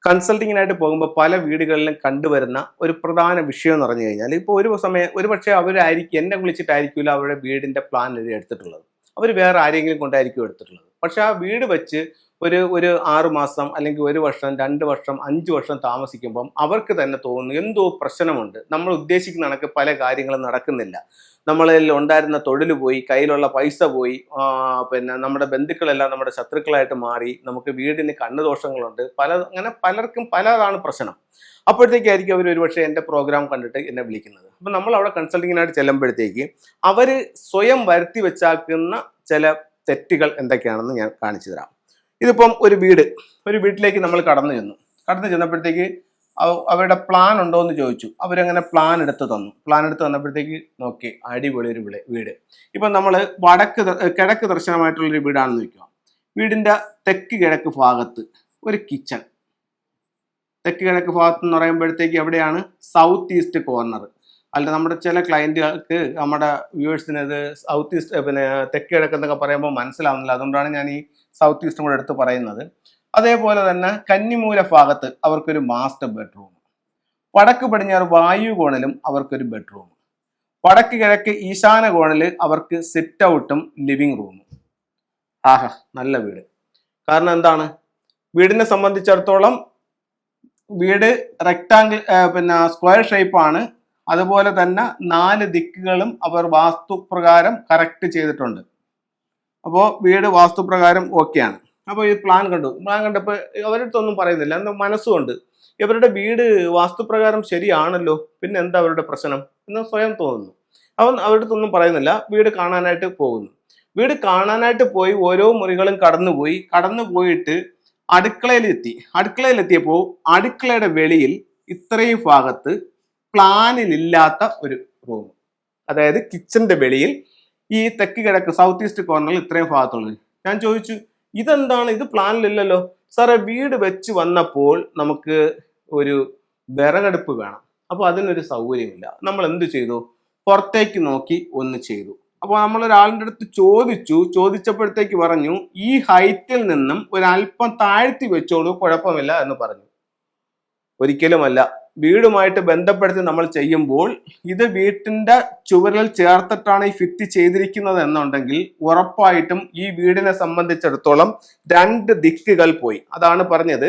കൺസൾട്ടിങ്ങിനായിട്ട് പോകുമ്പോൾ പല വീടുകളിലും കണ്ടുവരുന്ന ഒരു പ്രധാന വിഷയം എന്ന് പറഞ്ഞു കഴിഞ്ഞാൽ, ഇപ്പോൾ ഒരു പക്ഷേ അവരായിരിക്കും എന്നെ വിളിച്ചിട്ടായിരിക്കില്ല അവരുടെ വീടിന്റെ പ്ലാൻ എടുത്തിട്ടുള്ളത്. അവർ വേറെ ആരെങ്കിലും കൊണ്ടായിരിക്കും എടുത്തിട്ടുള്ളത്. പക്ഷെ ആ വീട് വെച്ച് ഒരു ഒരു 6 മാസം അല്ലെങ്കിൽ 1 വർഷം 2 വർഷം 5 വർഷം താമസിക്കുമ്പം അവർക്ക് തന്നെ തോന്നുന്നു എന്തോ പ്രശ്നമുണ്ട്, നമ്മൾ ഉദ്ദേശിക്കുന്ന കണക്ക് പല കാര്യങ്ങളും നടക്കുന്നില്ല, നമ്മളിൽ ഉണ്ടായിരുന്ന തൊഴിൽ പോയി, കയ്യിലുള്ള പൈസ പോയി, പിന്നെ നമ്മുടെ ബന്ധുക്കളെല്ലാം നമ്മുടെ ശത്രുക്കളായിട്ട് മാറി, നമുക്ക് വീടിന് കണ്ണുദോഷങ്ങളുണ്ട്, അങ്ങനെ പലർക്കും പലതാണ് പ്രശ്നം. അപ്പോഴത്തേക്കായിരിക്കും അവർ ഒരുപക്ഷെ എൻ്റെ പ്രോഗ്രാം കണ്ടിട്ട് എന്നെ വിളിക്കുന്നത്. അപ്പം നമ്മൾ അവിടെ കൺസൾട്ടിങ്ങിനായിട്ട് ചെല്ലുമ്പോഴത്തേക്ക് അവർ സ്വയം വരുത്തി വെച്ചാക്കുന്ന ചില തെറ്റുകൾ എന്തൊക്കെയാണെന്ന് ഞാൻ കാണിച്ചു തരാം. ഇതിപ്പം ഒരു വീട്ടിലേക്ക് നമ്മൾ കടന്നു ചെന്നപ്പോഴത്തേക്ക് അവരുടെ പ്ലാൻ ഉണ്ടോ എന്ന് ചോദിച്ചു. അവരങ്ങനെ പ്ലാൻ എടുത്ത് തന്നപ്പോഴത്തേക്ക് നോക്കി, അടിപൊളി ഒരു വീട്. ഇപ്പം നമ്മൾ കിഴക്ക് ദർശനമായിട്ടുള്ളൊരു വീടാണെന്ന് വയ്ക്കുക. വീടിൻ്റെ തെക്ക് കിഴക്ക് ഭാഗത്ത് ഒരു കിച്ചൺ. തെക്ക് കിഴക്ക് ഭാഗത്ത് എന്ന് പറയുമ്പോഴത്തേക്ക് എവിടെയാണ്? South east corner. അല്ല, നമ്മുടെ ചില ക്ലയൻറ്റുകൾക്ക്, നമ്മുടെ വ്യൂവേഴ്സിന് ഇത് സൗത്ത് ഈസ്റ്റ് തെക്ക് കിഴക്ക് എന്നൊക്കെ പറയുമ്പോൾ മനസ്സിലാവുന്നില്ല. അതുകൊണ്ടാണ് ഞാൻ ഈ സൗത്ത് ഈസ്റ്റും കൂടെ എടുത്ത് പറയുന്നത്. അതേപോലെ തന്നെ കന്നിമൂല ഭാഗത്ത് അവർക്കൊരു മാസ്റ്റർ ബെഡ്റൂം. വടക്ക് പടിഞ്ഞാറ് വായു കോണിലും അവർക്കൊരു ബെഡ്റൂം. വടക്ക് കിഴക്ക് ഈശാന കോണിൽ അവർക്ക് സിറ്റ് ഔട്ടും ലിവിങ് റൂമും. ആഹാ, നല്ല വീട്. കാരണം എന്താണ്? വീടിനെ സംബന്ധിച്ചിടത്തോളം വീട് റെക്ടാങ്കിൾ സ്ക്വയർ ഷേപ്പാണ്. അതുപോലെ തന്നെ 4 ദിക്കുകളും അവർ വാസ്തുപ്രകാരം കറക്റ്റ് ചെയ്തിട്ടുണ്ട്. അപ്പോൾ വീട് വാസ്തുപ്രകാരം ഓക്കെയാണ്. അപ്പോൾ ഈ പ്ലാൻ കണ്ടപ്പോൾ അവരുടെ അടുത്തൊന്നും പറയുന്നില്ല, എന്താ മനസ്സുകൊണ്ട് ഇവരുടെ വീട് വാസ്തുപ്രകാരം ശരിയാണല്ലോ, പിന്നെ എന്താ അവരുടെ പ്രശ്നം എന്ന് സ്വയം തോന്നുന്നു. അവരുടെ അടുത്തൊന്നും പറയുന്നില്ല. വീട് കാണാനായിട്ട് പോയി ഓരോ മുറികളും കടന്നുപോയിട്ട് അടുക്കളയിലെത്തിയപ്പോൾ അടുക്കളയുടെ വെളിയിൽ ഇത്രയും ഭാഗത്ത് പ്ലാനിലില്ലാത്ത ഒരു റൂം. അതായത് കിച്ചന്റെ വെളിയിൽ ഈ തെക്ക് കിഴക്ക് സൗത്ത് ഈസ്റ്റ് കോർണറിൽ ഇത്രയും ഭാഗത്തുള്ളത്. ഞാൻ ചോദിച്ചു, ഇതെന്താണ്, ഇത് പ്ലാനിലില്ലല്ലോ സാറേ? വീട് വെച്ച് വന്നപ്പോൾ നമുക്ക് ഒരു വിറകടുപ്പ് വേണം, അപ്പോൾ അതിനൊരു സൗകര്യമില്ല. നമ്മൾ എന്ത് ചെയ്തു? പുറത്തേക്ക് നോക്കി ഒന്ന് ചെയ്തു. അപ്പോൾ നമ്മൾ ഒരാളിൻ്റെ അടുത്ത് ചോദിച്ചപ്പോഴത്തേക്ക് പറഞ്ഞു, ഈ ഹൈറ്റിൽ നിന്നും ഒരല്പം താഴ്ത്തി വെച്ചോളൂ, കുഴപ്പമില്ല എന്ന് പറഞ്ഞു. ഒരിക്കലുമല്ല. വീടുമായിട്ട് ബന്ധപ്പെടുത്തി നമ്മൾ ചെയ്യുമ്പോൾ ഇത് വീട്ടിന്റെ ചുവരിൽ ചേർത്തിട്ടാണ് ഈ ഫിറ്റ് ചെയ്തിരിക്കുന്നത് എന്നുണ്ടെങ്കിൽ ഉറപ്പായിട്ടും ഈ വീടിനെ സംബന്ധിച്ചിടത്തോളം 2 ദിക്കുകൾ പോയി. അതാണ് പറഞ്ഞത്,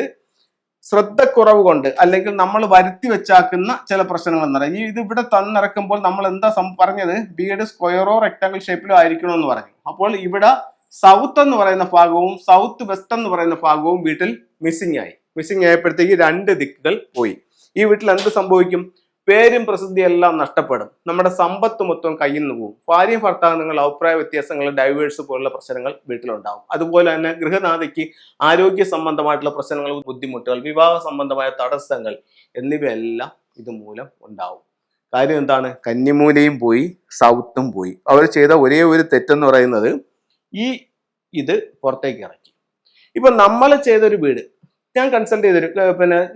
ശ്രദ്ധക്കുറവ് കൊണ്ട് അല്ലെങ്കിൽ നമ്മൾ വരുത്തി വെച്ചാക്കുന്ന ചില പ്രശ്നങ്ങൾ എന്ന് പറയും. ഇത് ഇവിടെ തന്നിറക്കുമ്പോൾ നമ്മൾ എന്താ പറഞ്ഞത്? വീട് സ്ക്വയറോ റെക്ടാങ്കിൾ ഷേപ്പിലോ ആയിരിക്കണമെന്ന് പറഞ്ഞു. അപ്പോൾ ഇവിടെ സൗത്ത് എന്ന് പറയുന്ന ഭാഗവും സൗത്ത് വെസ്റ്റ് എന്ന് പറയുന്ന ഭാഗവും വീട്ടിൽ മിസ്സിംഗ് ആയപ്പോഴത്തേക്ക് 2 ദിക്കുകൾ പോയി. ഈ വീട്ടിൽ എന്ത് സംഭവിക്കും? പേരും പ്രസിദ്ധിയും എല്ലാം നഷ്ടപ്പെടും. നമ്മുടെ സമ്പത്ത് മൊത്തം കയ്യിൽ നിന്ന് പോകും. ഭാര്യയും ഭർത്താവും നിങ്ങൾ അഭിപ്രായ വ്യത്യാസങ്ങൾ, ഡൈവേഴ്സ് പോലുള്ള പ്രശ്നങ്ങൾ വീട്ടിലുണ്ടാവും. അതുപോലെ തന്നെ ഗൃഹനാഥയ്ക്ക് ആരോഗ്യ സംബന്ധമായിട്ടുള്ള പ്രശ്നങ്ങൾ, ബുദ്ധിമുട്ടുകൾ, വിവാഹ സംബന്ധമായ തടസ്സങ്ങൾ എന്നിവയെല്ലാം ഇതുമൂലം ഉണ്ടാവും. കാര്യം എന്താണ്? കന്നിമൂലയും പോയി, സൗത്തും പോയി. അവർ ചെയ്ത ഒരേ ഒരു തെറ്റെന്ന് പറയുന്നത് ഇത് പുറത്തേക്ക് ഇറക്കി. ഇപ്പൊ നമ്മൾ ചെയ്തൊരു വീട്, ഞാൻ കൺസൾട്ട് ചെയ്തൊരു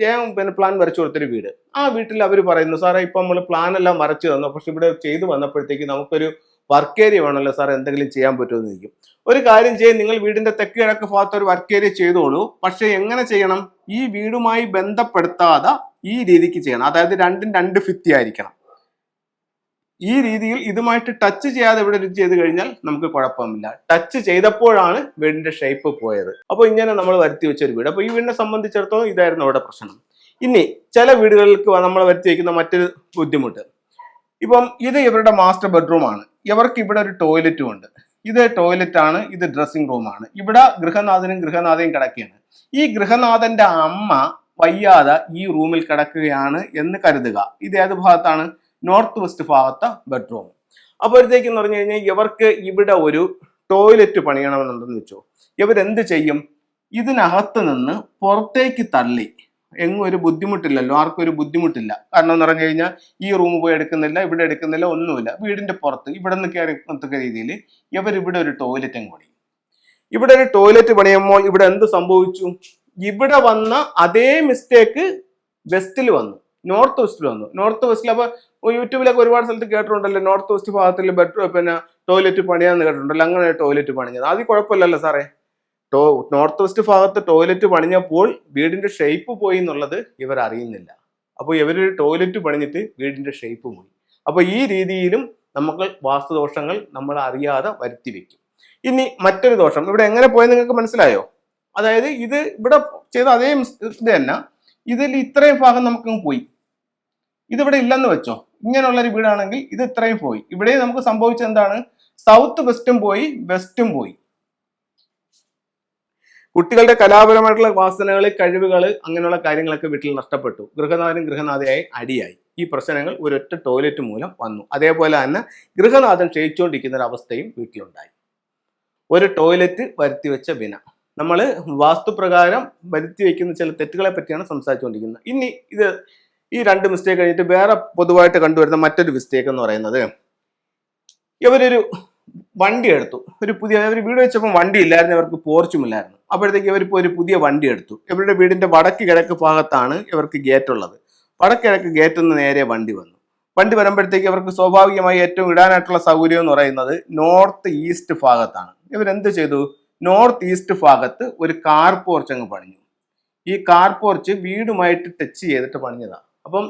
ഞാൻ പ്ലാൻ വരച്ചു കൊടുത്തൊരു വീട്, ആ വീട്ടിൽ അവർ പറയുന്നു, സാറേ ഇപ്പൊ നമ്മൾ പ്ലാൻ എല്ലാം വരച്ചു തന്നു, പക്ഷെ ഇവിടെ ചെയ്തു വന്നപ്പോഴത്തേക്ക് നമുക്കൊരു വർക്ക് ഏരിയ വേണമല്ലോ സാർ, എന്തെങ്കിലും ചെയ്യാൻ പറ്റുമെന്ന് ചോദിക്കും. ഒരു കാര്യം ചെയ്യും, നിങ്ങൾ വീടിന്റെ തെക്ക് കിഴക്ക് ഭാഗത്ത് ഒരു വർക്ക് ഏരിയ ചെയ്തോളൂ, പക്ഷെ എങ്ങനെ ചെയ്യണം? ഈ വീടുമായി ബന്ധപ്പെടുത്താതെ ഈ രീതിക്ക് ചെയ്യണം. അതായത് 2 2 ഫിത്തി ആയിരിക്കണം. ഈ രീതിയിൽ ഇതുമായിട്ട് ടച്ച് ചെയ്യാതെ ഇവിടെ ചെയ്ത് കഴിഞ്ഞാൽ നമുക്ക് കുഴപ്പമില്ല. ടച്ച് ചെയ്തപ്പോഴാണ് വീടിന്റെ ഷേപ്പ് പോയത്. അപ്പോൾ ഇങ്ങനെ നമ്മൾ വരുത്തി വെച്ചൊരു വീട്. അപ്പോൾ ഈ വീടിനെ സംബന്ധിച്ചിടത്തോളം ഇതായിരുന്നു അവിടെ പ്രശ്നം. ഇനി ചില വീടുകൾക്ക് നമ്മൾ വരുത്തി വയ്ക്കുന്ന മറ്റൊരു ബുദ്ധിമുട്ട്, ഇപ്പം ഇത് ഇവരുടെ മാസ്റ്റർ ബെഡ്റൂം ആണ്. ഇവർക്ക് ഇവിടെ ഒരു ടോയ്ലറ്റും ഉണ്ട്. ഇത് ടോയ്ലറ്റ് ആണ്, ഇത് ഡ്രസ്സിംഗ് റൂമാണ്. ഇവിടെ ഗൃഹനാഥയും കിടക്കുകയാണ്. ഈ ഗൃഹനാഥന്റെ അമ്മ വയ്യാതെ ഈ റൂമിൽ കിടക്കുകയാണ് എന്ന് കരുതുക. ഇത് ഏത് ഭാഗത്താണ്? നോർത്ത് വെസ്റ്റ് ഭാഗത്തെ ബെഡ്റൂം. അപ്പോഴത്തേക്കെന്ന് പറഞ്ഞു കഴിഞ്ഞാൽ ഇവർക്ക് ഇവിടെ ഒരു ടോയ്ലറ്റ് പണിയണമെന്നുണ്ടെന്ന് വെച്ചോ. ഇവരെന്ത് ചെയ്യും? ഇതിനകത്ത് നിന്ന് പുറത്തേക്ക് തള്ളി, എങ്ങും ഒരു ബുദ്ധിമുട്ടില്ലല്ലോ, ആർക്കും ഒരു ബുദ്ധിമുട്ടില്ല. കാരണം എന്ന് പറഞ്ഞു കഴിഞ്ഞാൽ ഈ റൂം പോയി എടുക്കുന്നില്ല, ഇവിടെ എടുക്കുന്നില്ല, ഒന്നുമില്ല. വീടിന്റെ പുറത്ത് ഇവിടെ നിന്ന് കയറി എത്തക്ക രീതിയിൽ ഇവരിവിടെ ഒരു ടോയ്ലറ്റും പണി. ഇവിടെ ഒരു ടോയ്ലറ്റ് പണിയുമ്പോൾ ഇവിടെ എന്ത് സംഭവിച്ചു? ഇവിടെ വന്ന അതേ മിസ്റ്റേക്ക് വെസ്റ്റിൽ വന്നു, നോർത്ത് വെസ്റ്റിൽ. അപ്പൊ യൂട്യൂബിലൊക്കെ ഒരുപാട് സ്ഥലത്ത് കേട്ടിട്ടുണ്ടല്ലോ, നോർത്ത് വെസ്റ്റ് ഭാഗത്തിൽ ടോയ്ലറ്റ് പണിയാന്ന് കേട്ടിട്ടുണ്ടല്ലോ. അങ്ങനെ ടോയ്ലറ്റ് പണിഞ്ഞത് അത് കുഴപ്പമില്ലല്ലോ സാറേ. നോർത്ത് വെസ്റ്റ് ഭാഗത്ത് ടോയ്ലറ്റ് പണിഞ്ഞപ്പോൾ വീടിന്റെ ഷേപ്പ് പോയി എന്നുള്ളത് ഇവർ അറിയുന്നില്ല. അപ്പോൾ ഇവരൊരു ടോയ്ലറ്റ് പണിഞ്ഞിട്ട് വീടിന്റെ ഷേപ്പ് പോയി. അപ്പോൾ ഈ രീതിയിലും നമുക്ക് വാസ്തുദോഷങ്ങൾ നമ്മൾ അറിയാതെ വരുത്തി വെക്കും. ഇനി മറ്റൊരു ദോഷം ഇവിടെ എങ്ങനെ പോയെന്ന് നിങ്ങൾക്ക് മനസ്സിലായോ? അതായത് ഇത് ഇവിടെ ചെയ്ത അതേ ഇത് തന്നെ, ഇതിൽ ഇത്രയും ഭാഗം നമുക്ക് പോയി, ഇതിവിടെ ഇല്ലെന്ന് വെച്ചോ. ഇങ്ങനെയുള്ള ഒരു വീടാണെങ്കിൽ ഇത് ഇത്രയും പോയി. ഇവിടെ നമുക്ക് സംഭവിച്ചത് എന്താണ്? സൗത്ത് വെസ്റ്റും പോയി, വെസ്റ്റും പോയി. കുട്ടികളുടെ കലാപരമായിട്ടുള്ള വാസനകൾ, കഴിവുകൾ, അങ്ങനെയുള്ള കാര്യങ്ങളൊക്കെ വീട്ടിൽ നഷ്ടപ്പെട്ടു. ഗൃഹനാഥനും ഗൃഹനാഥയായി അടിയായി. ഈ പ്രശ്നങ്ങൾ ഒരൊറ്റ ടോയ്ലറ്റ് മൂലം വന്നു. അതേപോലെ തന്നെ ഗൃഹനാഥൻ ക്ഷയിച്ചുകൊണ്ടിരിക്കുന്ന ഒരു അവസ്ഥയും വീട്ടിലുണ്ടായി. ഒരു ടോയ്ലറ്റ് വരുത്തി വെച്ച വിന. നമ്മൾ വാസ്തുപ്രകാരം വരുത്തി വയ്ക്കുന്ന ചില തെറ്റുകളെ പറ്റിയാണ് സംസാരിച്ചുകൊണ്ടിരിക്കുന്നത്. ഇനി ഈ രണ്ട് മിസ്റ്റേക്ക് കഴിഞ്ഞിട്ട് വേറെ പൊതുവായിട്ട് കണ്ടുവരുന്ന മറ്റൊരു മിസ്റ്റേക്ക് എന്ന് പറയുന്നത്, ഇവരൊരു വണ്ടി എടുത്തു. ഒരു വീട് വെച്ചപ്പോൾ വണ്ടി ഇല്ലായിരുന്നു, ഇവർക്ക് പോർച്ചും ഇല്ലായിരുന്നു. അപ്പോഴത്തേക്ക് ഇവരിപ്പോൾ ഒരു പുതിയ വണ്ടി എടുത്തു. ഇവരുടെ വീടിന്റെ വടക്ക് കിഴക്ക് ഭാഗത്താണ് ഇവർക്ക് ഗേറ്റ് ഉള്ളത്. വടക്ക് കിഴക്ക് ഗേറ്റിൽ നിന്ന് നേരെ വണ്ടി വന്നു. വണ്ടി വരുമ്പോഴത്തേക്ക് അവർക്ക് സ്വാഭാവികമായി ഏറ്റവും ഇടാനായിട്ടുള്ള സൗകര്യം എന്ന് പറയുന്നത് നോർത്ത് ഈസ്റ്റ് ഭാഗത്താണ്. ഇവരെന്ത് ചെയ്തു? നോർത്ത് ഈസ്റ്റ് ഭാഗത്ത് ഒരു കാർ പോർച്ച് അങ്ങ് പണിഞ്ഞു. ഈ കാർ പോർച്ച് വീടുമായിട്ട് ടച്ച് ചെയ്തിട്ട് പണിഞ്ഞതാണ്. അപ്പം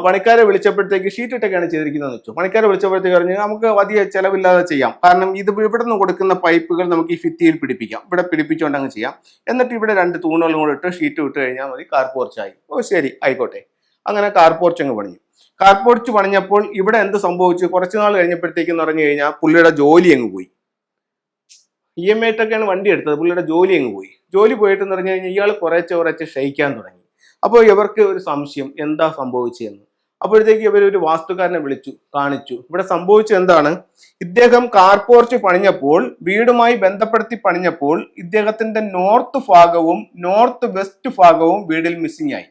പണിക്കാരെ വിളിച്ചപ്പോഴത്തേക്ക് ഷീറ്റ് ഇട്ടൊക്കെയാണ് ചെയ്തിരിക്കുന്നതെന്ന് വെച്ചു. പണിക്കാരെ വിളിച്ചപ്പോഴത്തേക്ക് പറഞ്ഞ് നമുക്ക് വലിയ ചിലവില്ലാതെ ചെയ്യാം, കാരണം ഇത് ഇവിടെ നിന്ന് കൊടുക്കുന്ന പൈപ്പുകൾ നമുക്ക് ഈ ഭിത്തിയിൽ പിടിപ്പിക്കാം, ഇവിടെ പിടിപ്പിച്ചുകൊണ്ട് അങ്ങ് ചെയ്യാം, എന്നിട്ട് ഇവിടെ 2 തൂണുകളും കൂടെ ഇട്ട് ഷീറ്റ് വിട്ട് കഴിഞ്ഞാൽ മതി, കാർ പോർച്ചായി. ഓ ശരി, ആയിക്കോട്ടെ. അങ്ങനെ കാർ പോർച്ച് അങ്ങ് പണിഞ്ഞു. കാർ പോർച്ച് പണിഞ്ഞപ്പോൾ ഇവിടെ എന്ത് സംഭവിച്ചു? കുറച്ച് നാൾ കഴിഞ്ഞപ്പോഴത്തേക്കെന്ന് പറഞ്ഞു കഴിഞ്ഞാൽ പുള്ളിയുടെ ജോലി അങ്ങ് പോയി. EMI ഇട്ടൊക്കെയാണ് വണ്ടി എടുത്തത്. പുള്ളിയുടെ ജോലി അങ്ങ് പോയി. ജോലി പോയിട്ടെന്ന് പറഞ്ഞു കഴിഞ്ഞാൽ ഇയാൾ കുറച്ച് ക്ഷയിക്കാൻ തുടങ്ങി. അപ്പോൾ ഇവർക്ക് ഒരു സംശയം, എന്താ സംഭവിച്ചതെന്ന്. അപ്പോഴത്തേക്ക് ഇവരൊരു വാസ്തുകാരനെ വിളിച്ചു, കാണിച്ചു. ഇവിടെ സംഭവിച്ചത് എന്താണ്? ഇദ്ദേഹം കാർ പോർച്ച് പണിഞ്ഞപ്പോൾ, വീടുമായി ബന്ധപ്പെടുത്തി പണിഞ്ഞപ്പോൾ, ഇദ്ദേഹത്തിന്റെ നോർത്ത് ഭാഗവും നോർത്ത് വെസ്റ്റ് ഭാഗവും വീടിൽ മിസ്സിംഗ് ആയി.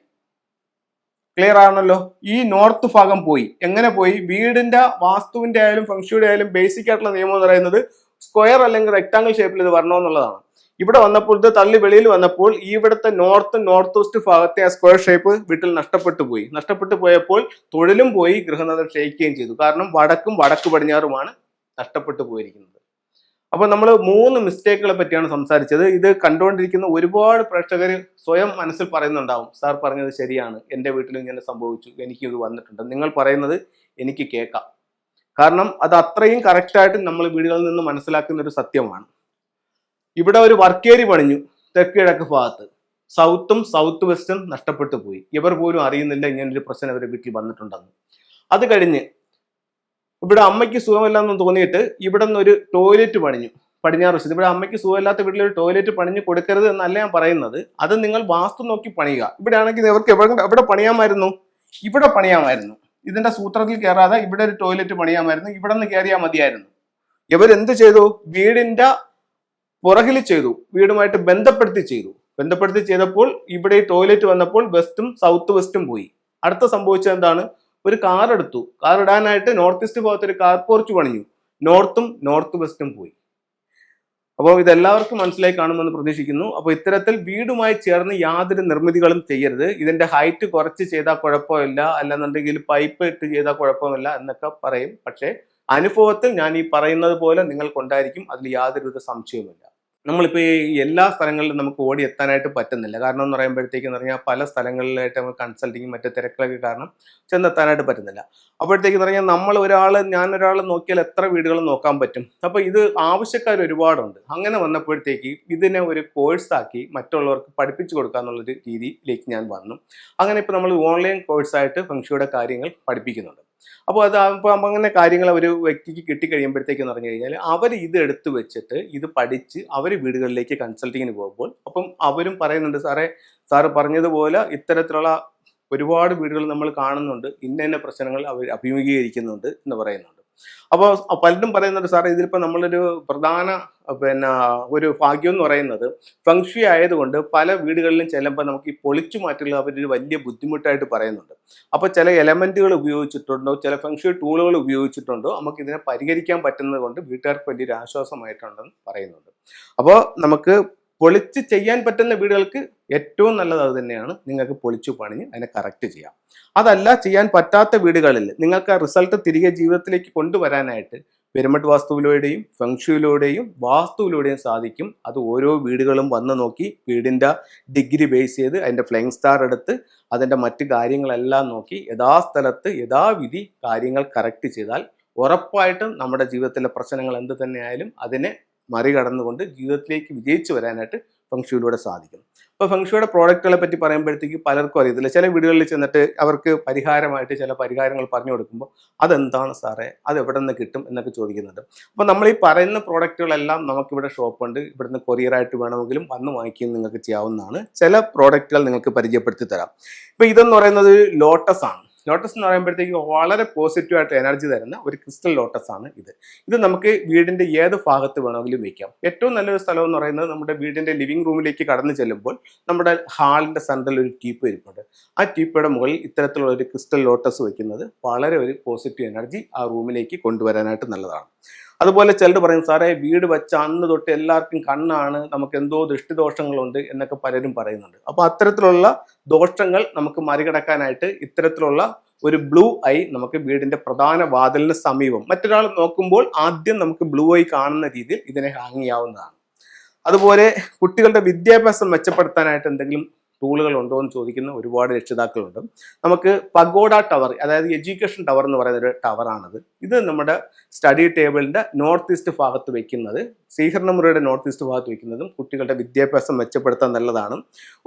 ക്ലിയർ ആണല്ലോ? ഈ നോർത്ത് ഭാഗം പോയി. എങ്ങനെ പോയി? വീടിന്റെ വാസ്തുവിന്റെ ആയാലും ഫംഗ്ഷയുടെ ആയാലും ബേസിക് ആയിട്ടുള്ള നിയമം എന്ന് പറയുന്നത് സ്ക്വയർ അല്ലെങ്കിൽ റെക്ടാങ്കിൾ ഷേപ്പിൽ ഇത് വരണമെന്നുള്ളതാണ്. ഇവിടെ വന്നപ്പോൾ ഇത് തള്ളി വെളിയിൽ വന്നപ്പോൾ ഇവിടുത്തെ നോർത്ത് വെസ്റ്റ് ഭാഗത്തെ ആ സ്ക്വയർ ഷേപ്പ് വീട്ടിൽ നഷ്ടപ്പെട്ടു പോയപ്പോൾ തൊഴിലും പോയി, ഗൃഹനാഥൻ ക്ഷയിക്കുകയും ചെയ്തു. കാരണം വടക്കും വടക്ക് പടിഞ്ഞാറുമാണ് നഷ്ടപ്പെട്ടു പോയിരിക്കുന്നത്. അപ്പൊ നമ്മൾ 3 മിസ്റ്റേക്കുകളെ പറ്റിയാണ് സംസാരിച്ചത്. ഇത് കണ്ടുകൊണ്ടിരിക്കുന്ന ഒരുപാട് പ്രേക്ഷകർ സ്വയം മനസ്സിൽ പറയുന്നുണ്ടാവും, സാർ പറഞ്ഞത് ശരിയാണ്, എൻ്റെ വീട്ടിലും ഇങ്ങനെ സംഭവിച്ചു, എനിക്ക് ഇത് വന്നിട്ടുണ്ട്. നിങ്ങൾ പറയുന്നത് എനിക്ക് കേൾക്കാം, കാരണം അത് അത്രയും കറക്റ്റായിട്ട് നമ്മൾ വീടുകളിൽ നിന്ന് മനസ്സിലാക്കുന്ന ഒരു സത്യമാണ്. ഇവിടെ ഒരു വർക്കേരി പണിഞ്ഞു തെക്ക് കിഴക്ക് ഭാഗത്ത്, സൗത്തും സൗത്ത് വെസ്റ്റും നഷ്ടപ്പെട്ടു പോയി. ഇവർ പോലും അറിയുന്നില്ല ഇങ്ങനൊരു പ്രശ്നം ഇവരുടെ വീട്ടിൽ വന്നിട്ടുണ്ടെന്ന്. അത് കഴിഞ്ഞ് ഇവിടെ അമ്മയ്ക്ക് സുഖമില്ലാന്ന് തോന്നിയിട്ട് ഇവിടെ നിന്നൊരു ടോയ്ലറ്റ് പണിഞ്ഞു പടിഞ്ഞാറ് വശത്ത്. ഇവിടെ അമ്മയ്ക്ക് സുഖമില്ലാത്ത വീട്ടിലൊരു ടോയ്ലറ്റ് പണിഞ്ഞു കൊടുക്കരുത് എന്നല്ല ഞാൻ പറയുന്നത്, അത് നിങ്ങൾ വാസ്തു നോക്കി പണിയുക. ഇവിടെ ആണെങ്കിൽ ഇവർക്ക് എവിടെ പണിയാമായിരുന്നു? ഇവിടെ പണിയാമായിരുന്നു. ഇതിന്റെ സൂത്രത്തിൽ കയറാതെ ഇവിടെ ഒരു ടോയ്ലറ്റ് പണിയാമായിരുന്നു, ഇവിടെ നിന്ന് കയറിയാൽ മതിയായിരുന്നു. ഇവരെന്ത് ചെയ്തു? വീടിന്റെ പുറകിൽ ചെയ്തു, വീടുമായിട്ട് ബന്ധപ്പെടുത്തി ചെയ്തപ്പോൾ ഇവിടെ ഈ ടോയ്ലറ്റ് വന്നപ്പോൾ വെസ്റ്റും സൗത്ത് വെസ്റ്റും പോയി. അടുത്ത സംഭവിച്ചത് എന്താണ്? ഒരു കാർ എടുത്തു. കാർ ഇടാനായിട്ട് നോർത്ത് ഈസ്റ്റ് ഭാഗത്ത് ഒരു കാർ പോർച്ച് പണിഞ്ഞു, നോർത്തും നോർത്ത് വെസ്റ്റും പോയി. അപ്പോൾ ഇതെല്ലാവർക്കും മനസ്സിലായി കാണുമെന്ന് പ്രതീക്ഷിക്കുന്നു. അപ്പോൾ ഇത്തരത്തിൽ വീടുമായി ചേർന്ന് യാതൊരു നിർമ്മിതികളും ചെയ്യരുത്. ഇതിന്റെ ഹൈറ്റ് കുറച്ച് ചെയ്താൽ കുഴപ്പമില്ല, അല്ലെന്നുണ്ടെങ്കിൽ പൈപ്പ് ഇട്ട് ചെയ്താൽ കുഴപ്പമില്ല എന്നൊക്കെ പറയും. പക്ഷേ അനുഭവത്തിൽ ഞാൻ ഈ പറയുന്നത് പോലെ നിങ്ങൾക്കുണ്ടായിരിക്കും, അതിൽ യാതൊരുവിധ സംശയവുമില്ല. നമ്മളിപ്പോൾ ഈ എല്ലാ സ്ഥലങ്ങളിലും നമുക്ക് ഓടി എത്താനായിട്ട് പറ്റുന്നില്ല. കാരണം എന്ന് പറയുമ്പോഴത്തേക്കെന്ന് പറഞ്ഞാൽ പല സ്ഥലങ്ങളിലായിട്ട് നമുക്ക് കൺസൾട്ടിങ്ങും മറ്റു തിരക്കുകളൊക്കെ കാരണം ചെന്നെത്താനായിട്ട് പറ്റുന്നില്ല. അപ്പോഴത്തേക്കെന്ന് പറഞ്ഞാൽ ഞാനൊരാൾ നോക്കിയാൽ എത്ര വീടുകൾ നോക്കാൻ പറ്റും? അപ്പോൾ ഇത് ആവശ്യക്കാർ ഒരുപാടുണ്ട്. അങ്ങനെ വന്നപ്പോഴത്തേക്ക് ഇതിനെ ഒരു കോഴ്സാക്കി മറ്റുള്ളവർക്ക് പഠിപ്പിച്ചു കൊടുക്കുക എന്നുള്ളൊരു രീതിയിലേക്ക് ഞാൻ വന്നു. അങ്ങനെ ഇപ്പോൾ നമ്മൾ ഓൺലൈൻ കോഴ്സായിട്ട് ഫംഗ്ഷയുടെ കാര്യങ്ങൾ പഠിപ്പിക്കുന്നുണ്ട്. അപ്പോൾ അങ്ങനെ കാര്യങ്ങൾ ഒരു വ്യക്തിക്ക് കിട്ടിക്കഴിയുമ്പോഴത്തേക്കെന്ന് പറഞ്ഞു കഴിഞ്ഞാൽ അവർ ഇത് എടുത്തു വെച്ചിട്ട് ഇത് പഠിച്ച് അവർ വീടുകളിലേക്ക് കൺസൾട്ടിങ്ങിന് പോകുമ്പോൾ അപ്പം അവരും പറയുന്നുണ്ട്, സാറ് പറഞ്ഞതുപോലെ ഇത്തരത്തിലുള്ള ഒരുപാട് വീടുകൾ നമ്മൾ കാണുന്നുണ്ട്, ഇന്ന പ്രശ്നങ്ങൾ അവർ അഭിമുഖീകരിക്കുന്നുണ്ട് എന്ന് പറയുന്നുണ്ട്. അപ്പോൾ പലരും പറയുന്നുണ്ട്, സാറേ ഇതിലിപ്പോൾ നമ്മളൊരു പ്രധാന ഒരു ഭാഗ്യം എന്ന് പറയുന്നത് ഫംഗ്ഷി ആയതുകൊണ്ട് പല വീടുകളിലും ചെല്ലുമ്പോൾ നമുക്ക് ഈ പൊളിച്ചു മാറ്റുകൾ അവരൊരു വലിയ ബുദ്ധിമുട്ടായിട്ട് പറയുന്നുണ്ട്. അപ്പോൾ ചില എലമെന്റുകൾ ഉപയോഗിച്ചിട്ടുണ്ടോ, ചില ഫംഗ്ഷി ടൂളുകൾ ഉപയോഗിച്ചിട്ടുണ്ടോ, നമുക്ക് ഇതിനെ പരിഹരിക്കാൻ പറ്റുന്നത് കൊണ്ട് വീട്ടുകാർക്ക് വലിയൊരു ആശ്വാസമായിട്ടുണ്ടെന്ന് പറയുന്നുണ്ട്. അപ്പോൾ നമുക്ക് പൊളിച്ച് ചെയ്യാൻ പറ്റുന്ന വീടുകൾക്ക് ഏറ്റവും നല്ലത് അത് തന്നെയാണ്. നിങ്ങൾക്ക് പൊളിച്ചു പണിഞ്ഞ് അതിനെ കറക്റ്റ് ചെയ്യാം. അതല്ല ചെയ്യാൻ പറ്റാത്ത വീടുകളിൽ നിങ്ങൾക്ക് ആ റിസൾട്ട് തിരികെ ജീവിതത്തിലേക്ക് കൊണ്ടുവരാനായിട്ട് പിരമിഡ് വാസ്തുവിലൂടെയും ഫെങ്ഷുയിലൂടെയും വാസ്തുവിലൂടെയും സാധിക്കും. അത് ഓരോ വീടുകളും വന്ന് നോക്കി വീടിൻ്റെ ഡിഗ്രി ബേസ് ചെയ്ത് അതിൻ്റെ ഫ്ലൈങ് സ്റ്റാർ എടുത്ത് അതിൻ്റെ മറ്റു കാര്യങ്ങളെല്ലാം നോക്കി യഥാസ്ഥലത്ത് യഥാവിധി കാര്യങ്ങൾ കറക്റ്റ് ചെയ്താൽ ഉറപ്പായിട്ടും നമ്മുടെ ജീവിതത്തിലെ പ്രശ്നങ്ങൾ എന്ത് തന്നെയായാലും അതിനെ മറികടന്നുകൊണ്ട് ജീവിതത്തിലേക്ക് വിജയിച്ചു വരാനായിട്ട് ഫെങ്ഷുയിലൂടെ സാധിക്കും. അപ്പോൾ ഫെങ്ഷുയുടെ പ്രോഡക്റ്റുകളെ പറ്റി പറയുമ്പോഴത്തേക്ക് പലർക്കും അറിയത്തില്ല. ചില വീടുകളിൽ ചെന്നിട്ട് അവർക്ക് പരിഹാരമായിട്ട് ചില പരിഹാരങ്ങൾ പറഞ്ഞു കൊടുക്കുമ്പോൾ അതെന്താണ് സാറേ, അത് എവിടെ നിന്ന് കിട്ടും എന്നൊക്കെ ചോദിക്കുന്നുണ്ട്. അപ്പോൾ നമ്മൾ ഈ പറയുന്ന പ്രോഡക്റ്റുകളെല്ലാം നമുക്കിവിടെ ഷോപ്പുണ്ട്, ഇവിടുന്ന് കൊറിയറായിട്ട് വേണമെങ്കിലും വന്ന് വാങ്ങിക്കുകയും നിങ്ങൾക്ക് ചെയ്യാവുന്നതാണ്. ചില പ്രോഡക്റ്റുകൾ നിങ്ങൾക്ക് പരിചയപ്പെടുത്തി തരാം. ഇപ്പോൾ ഇതെന്ന് പറയുന്നത് ലോട്ടസ് ആണ്. ലോട്ടസ് എന്ന് പറയുമ്പോഴത്തേക്ക് വളരെ പോസിറ്റീവായിട്ട് എനർജി തരുന്ന ഒരു ക്രിസ്റ്റൽ ലോട്ടസ് ആണ് ഇത്. ഇത് നമുക്ക് വീടിൻ്റെ ഏത് ഭാഗത്ത് വേണമെങ്കിലും വയ്ക്കാം. ഏറ്റവും നല്ലൊരു സ്ഥലം എന്ന് പറയുന്നത് നമ്മുടെ വീടിൻ്റെ ലിവിംഗ് റൂമിലേക്ക് കടന്നു ചെല്ലുമ്പോൾ നമ്മുടെ ഹാളിൻ്റെ സെൻറ്ററിൽ ഒരു ടീപ്പ് ഇരിപ്പുണ്ട്. ആ ടീപ്പയുടെ മുകളിൽ ഇത്തരത്തിലുള്ള ഒരു ക്രിസ്റ്റൽ ലോട്ടസ് വയ്ക്കുന്നത് വളരെ ഒരു പോസിറ്റീവ് എനർജി ആ റൂമിലേക്ക് കൊണ്ടുവരാനായിട്ട് നല്ലതാണ്. അതുപോലെ ചിലർ പറയും സാറേ വീട് വെച്ച അന്ന് തൊട്ട് എല്ലാവർക്കും കണ്ണാണ്, നമുക്ക് എന്തോ ദൃഷ്ടിദോഷങ്ങളുണ്ട് എന്നൊക്കെ പലരും പറയുന്നുണ്ട്. അപ്പോൾ അത്തരത്തിലുള്ള ദോഷങ്ങൾ നമുക്ക് മറികടക്കാനായിട്ട് ഇത്തരത്തിലുള്ള ഒരു ബ്ലൂ ഐ നമുക്ക് വീടിന്റെ പ്രധാന വാതിലിന് സമീപം മറ്റൊരാൾ നോക്കുമ്പോൾ ആദ്യം നമുക്ക് ബ്ലൂ ഐ കാണുന്ന രീതിയിൽ ഇതിനെ ഹാങ് ചെയ്യാവുന്നതാണ്. അതുപോലെ കുട്ടികളുടെ വിദ്യാഭ്യാസം മെച്ചപ്പെടുത്താനായിട്ട് എന്തെങ്കിലും ടൂളുകൾ ഉണ്ടോ എന്ന് ചോദിക്കുന്ന ഒരുപാട് രക്ഷിതാക്കളുണ്ട്. നമുക്ക് പഗോഡ ടവർ, അതായത് എഡ്യൂക്കേഷൻ ടവർ എന്ന് പറയുന്ന ഒരു ടവറാണത്. ഇത് നമ്മുടെ സ്റ്റഡി ടേബിളിൻ്റെ നോർത്ത് ഈസ്റ്റ് ഭാഗത്ത് വയ്ക്കുന്നത്, സ്വീകരണമുറിയുടെ നോർത്ത് ഈസ്റ്റ് ഭാഗത്ത് വയ്ക്കുന്നതും കുട്ടികളുടെ വിദ്യാഭ്യാസം മെച്ചപ്പെടുത്താൻ നല്ലതാണ്.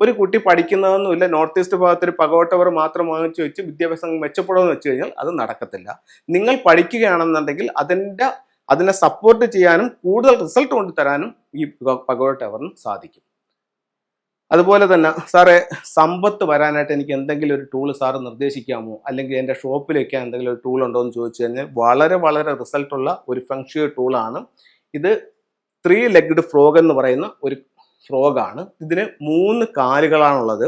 ഒരു കുട്ടി പഠിക്കുന്നതൊന്നുമില്ല, നോർത്ത് ഈസ്റ്റ് ഭാഗത്ത് ഒരു പഗോഡ ടവർ മാത്രം വാങ്ങിച്ചു വെച്ച് വിദ്യാഭ്യാസം മെച്ചപ്പെടുമെന്ന് വെച്ച് കഴിഞ്ഞാൽ അത് നടക്കത്തില്ല. നിങ്ങൾ പഠിക്കുകയാണെന്നുണ്ടെങ്കിൽ അതിനെ സപ്പോർട്ട് ചെയ്യാനും കൂടുതൽ റിസൾട്ട് കൊണ്ടുതരാനും ഈ പഗോഡ ടവറിന് സാധിക്കും. അതുപോലെ തന്നെ സാറേ സമ്പത്ത് വരാനായിട്ട് എനിക്ക് എന്തെങ്കിലും ഒരു ടൂൾ സാറ് നിർദ്ദേശിക്കാമോ, അല്ലെങ്കിൽ എൻ്റെ ഷോപ്പിൽ വയ്ക്കാൻ എന്തെങ്കിലും ഒരു ടൂൾ ഉണ്ടോ എന്ന് ചോദിച്ചു കഴിഞ്ഞാൽ വളരെ വളരെ റിസൾട്ടുള്ള ഒരു ഫെങ്ഷുയി ടൂളാണ് ഇത്. 3 ലെഗ്ഡ് ഫ്രോഗ് എന്ന് പറയുന്ന ഒരു ഫ്രോഗാണ്. ഇതിന് 3 കാലുകളാണുള്ളത്.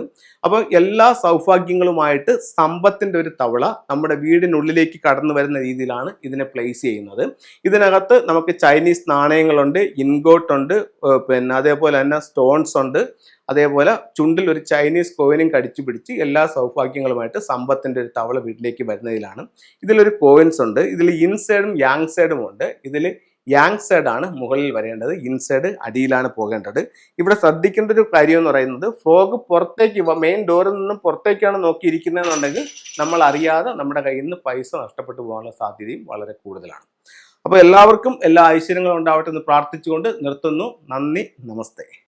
അപ്പോൾ എല്ലാ സൗഭാഗ്യങ്ങളുമായിട്ട് സമ്പത്തിൻ്റെ ഒരു തവള നമ്മുടെ വീടിനുള്ളിലേക്ക് കടന്നു വരുന്ന രീതിയിലാണ് ഇതിനെ പ്ലേസ് ചെയ്യുന്നത്. ഇതിനകത്ത് നമുക്ക് ചൈനീസ് നാണയങ്ങളുണ്ട്, ഇൻഗോട്ടുണ്ട്, പിന്നെ അതേപോലെ തന്നെ സ്റ്റോൺസ് ഉണ്ട്, അതേപോലെ ചുണ്ടിൽ ഒരു ചൈനീസ് കോയിനും കടിച്ചു പിടിച്ച് എല്ലാ സൗഭാഗ്യങ്ങളുമായിട്ട് സമ്പത്തിൻ്റെ ഒരു തവള വീട്ടിലേക്ക് വരുന്നതിലാണ്. ഇതിലൊരു കോയിൻസ് ഉണ്ട്, ഇതിൽ ഇൻസൈഡും യാങ് സൈഡും ഉണ്ട്. ഇതിൽ യാങ് സൈഡ് ആണ് മുകളിൽ വരേണ്ടത്, ഇൻസൈഡ് അടിയിലാണ് പോകേണ്ടത്. ഇവിടെ ശ്രദ്ധിക്കേണ്ട ഒരു കാര്യം എന്ന് പറയുന്നത് ഫ്രോഗ് പുറത്തേക്ക് മെയിൻ ഡോറിൽ നിന്നും പുറത്തേക്കാണ് നോക്കിയിരിക്കുന്നതെന്നുണ്ടെങ്കിൽ നമ്മൾ അറിയാതെ നമ്മുടെ കയ്യിൽ നിന്ന് പൈസ നഷ്ടപ്പെട്ടു പോകാനുള്ള സാധ്യതയും വളരെ കൂടുതലാണ്. അപ്പോൾ എല്ലാവർക്കും എല്ലാ ഐശ്വര്യങ്ങളും ഉണ്ടാവട്ടെ എന്ന് പ്രാർത്ഥിച്ചുകൊണ്ട് നിർത്തുന്നു. നന്ദി, നമസ്തേ.